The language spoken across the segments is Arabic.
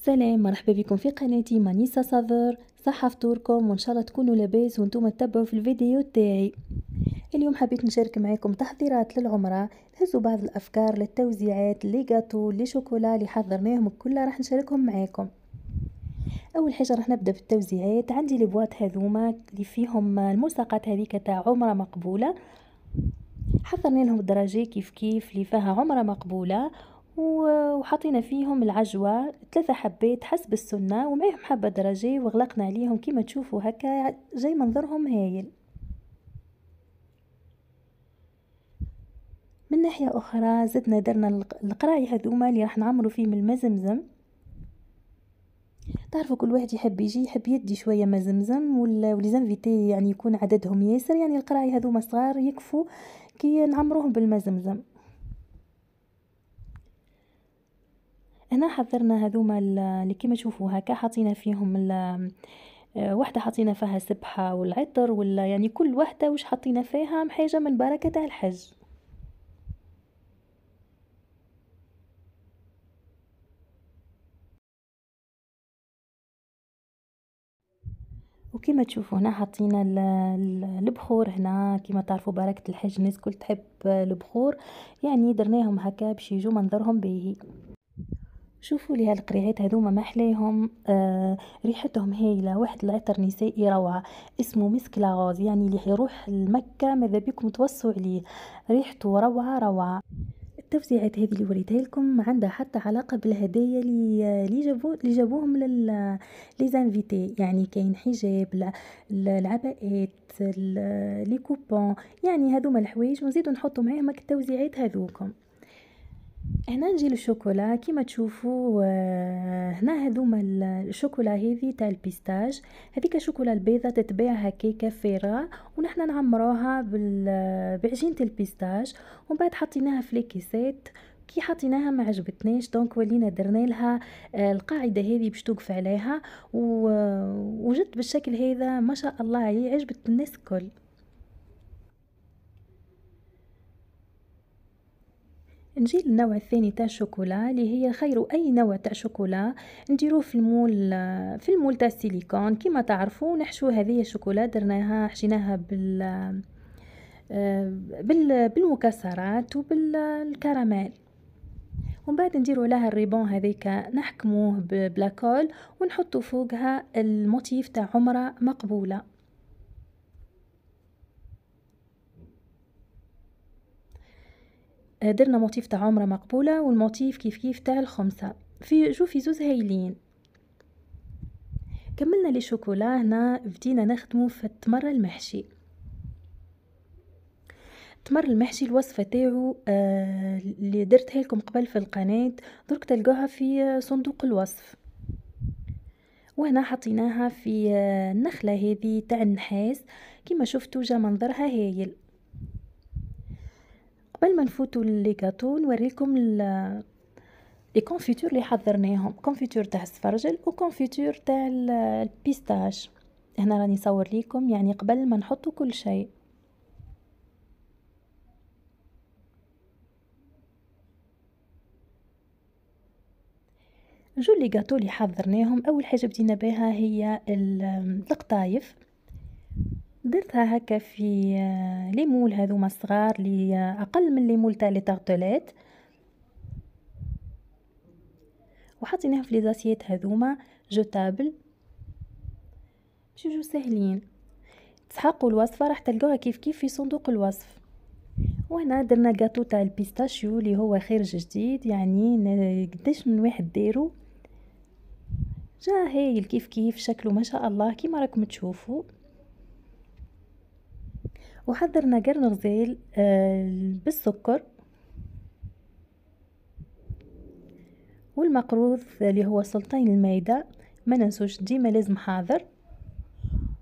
سلام، مرحبا بكم في قناتي مانيسا صابر. صحة فطوركم وان شاء الله تكونوا لاباس وانتم تتبعوا في الفيديو تاعي. اليوم حبيت نشارك معكم تحضيرات للعمرة. نهزوا بعض الافكار للتوزيعات لي جاتو لي شوكولا اللي حضرناهم كلها راح نشاركهم معاكم. اول حاجه راح نبدا بالتوزيعات. عندي لي بواط هذوما اللي فيهم الملصقات هذيك تاع عمره مقبوله. حضرنا لهم الدرجة كيف اللي فيها عمرة مقبولة، وحطينا فيهم العجوة 3 حبات حسب السنة ومعهم حبة درجة وغلقنا عليهم كما تشوفوا هكا جاي منظرهم هايل. من ناحية أخرى زدنا درنا القراعي هذوما اللي راح نعمروا فيهم الماء زمزم. تعرفوا كل واحد يحب يدي شوية ماء زمزم وليزانفيتي يعني يكون عددهم ياسر، يعني القراعي هذوما صغار يكفوا كي نعمروهم بالماء زمزم. هنا حضرنا هذوما اللي كما تشوفوا هكا حطينا فيهم واحدة حطينا فيها سبحة والعطر ولا يعني كل واحدة وش حطينا فيها حاجة من بركة تاع الحج. وكما تشوفوا هنا حطينا البخور. هنا كما تعرفوا بركة الحج الناس كل تحب البخور، يعني درناهم هكا باش يجوا منظرهم باهي. شوفوا لي هالقريعات هذوما محليهم، ريحتهم هايله. واحد العطر نسائي روعه اسمه مسك لاغوز، يعني اللي حيروح لمكه ماذا بكم توصوا عليه، ريحته روعه روعه. التوزيعات هذه اللي وريتها لكم عندها حتى علاقه بالهدايا اللي جابوهم لي زانفيتي، يعني كاين حجاب، العباءات، لي كوبون، يعني هذوما الحوايج ونزيدو نحطو معاهم التوزيعات هذوكم. هنا نجي للشوكولا كيما تشوفوا. هنا هذوما الشوكولا هذه تاع البيستاج، هذيك شوكولا البيضة تتباع هكاكا فيرا ونحنا نعمروها بعجينة البيستاج ومن بعد حطيناها في ليكيسات. كي حطيناها ما عجبتناش دونك ولينا درنا لها القاعدة هذه باش توقف عليها وجدت بالشكل هذا ما شاء الله عليه عجبت الناس الكل. نجي للنوع الثاني تاع الشوكولا اللي هي خير اي نوع تاع شوكولا نديروه في المول تاع السيليكون. كما تعرفوا نحشو هذه الشوكولا درناها حشيناها بالمكسرات وبالكراميل، ومن بعد نديروا لها الريبون هذيك نحكموه بلاكول ونحطوا فوقها الموتيف تاع عمره مقبوله. درنا موتيف تاع عمره مقبوله والموتيف كيف تاع الخمسه في زوز هايلين. كملنا لي شوكولا. هنا بدينا نخدمو في التمر المحشي. التمر المحشي الوصفه تاعو اللي درتها لكم قبل في القناه، درك تلقوها في صندوق الوصف. وهنا حطيناها في النخله هذه تاع النحاس كما شفتوا جا منظرها هايل. قبل ما نفوتوا لي غاتو نوريكم لي كونفيتور اللي حضرناهم، كونفيتور تاع السفرجل وكونفيتور تاع البيستاش. هنا راني صور ليكم يعني قبل ما نحطوا كل شيء. نجو لي غاتو اللي حضرناهم. اول حاجه بدينا بها هي القطايف. درتها هكا في لي مول هذوما الصغار اللي اقل من لي مول تاع لي تارتلات، وحطيناهم في لي زاسيات هذوما جوتابل باش يجوا ساهلين. تسحقوا الوصفه راح تلقوها كيف في صندوق الوصف. وهنا درنا غاتو تاع البيستاشيو اللي هو خارج جديد، يعني قداش من واحد ديرو جا هايل كيف شكله ما شاء الله كيما راكم تشوفوا. وحضرنا قرن غزال بالسكر والمقروض اللي هو سلطين المايدة، ما ننسوش ديما لازم حاضر.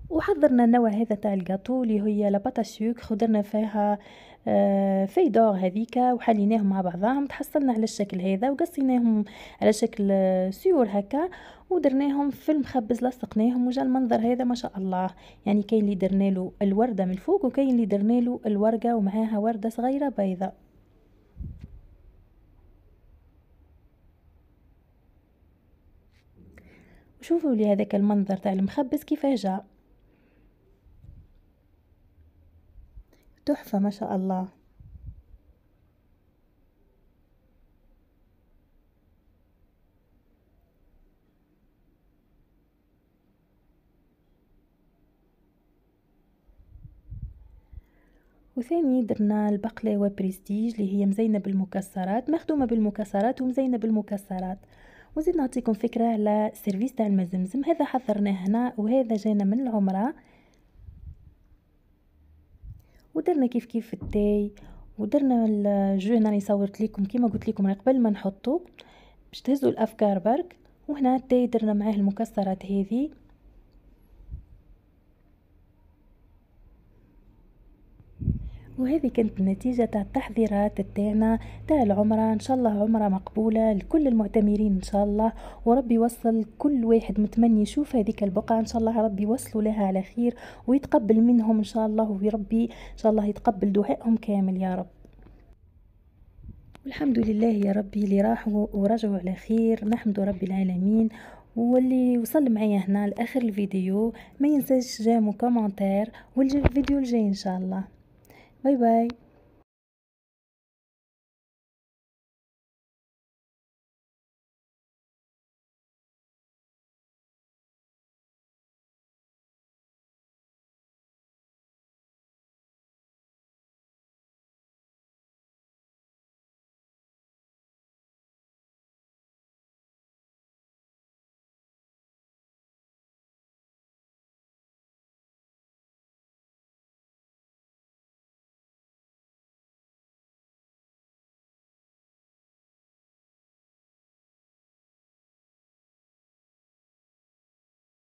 وحضرنا النوع هذا تاع الجاتو اللي هي لاباتا سوكر، درنا فيها فيدور هذيك وحليناهم مع بعضهم تحصلنا على الشكل هذا وقصيناهم على شكل سيور هكا ودرناهم في المخبز لصقناهم وجا المنظر هذا ما شاء الله. يعني كاين اللي درنا له الورده من الفوق وكاين اللي درنا له الورقه ومعاها ورده صغيره بيضاء. شوفوا لي هذاك المنظر تاع المخبز كيفاه جا، تحفة ما شاء الله. وثاني درنا البقلاوة بريستيج اللي هي مزينة بالمكسرات، مخدومة بالمكسرات ومزينة بالمكسرات. وزيد نعطيكم فكرة على السيرفيس تاع المزمزم، هذا حضرناه هنا وهذا جانا من العمرة. ودرنا كيف كيف التاي، ودرنا الجو هنا راني صورت لكم كيما قلت لكم قبل ما نحطه باش تهزوا الافكار برك. وهنا التاي درنا معاه المكسرات هذه. وهذه كانت النتيجة تاع التحضيرات تاعنا تاع العمرة. ان شاء الله عمرة مقبولة لكل المعتمرين ان شاء الله، وربي يوصل كل واحد متمني يشوف هذيك البقعة ان شاء الله ربي يوصلوا لها على خير ويتقبل منهم ان شاء الله، وربي ان شاء الله يتقبل دعائهم كامل يا رب. والحمد لله يا ربي اللي راحوا ورجعوا على خير، نحمد رب العالمين. واللي وصل معايا هنا لاخر الفيديو ما ينساش جامو كومنتير، والفيديو الجاي ان شاء الله. باي باي.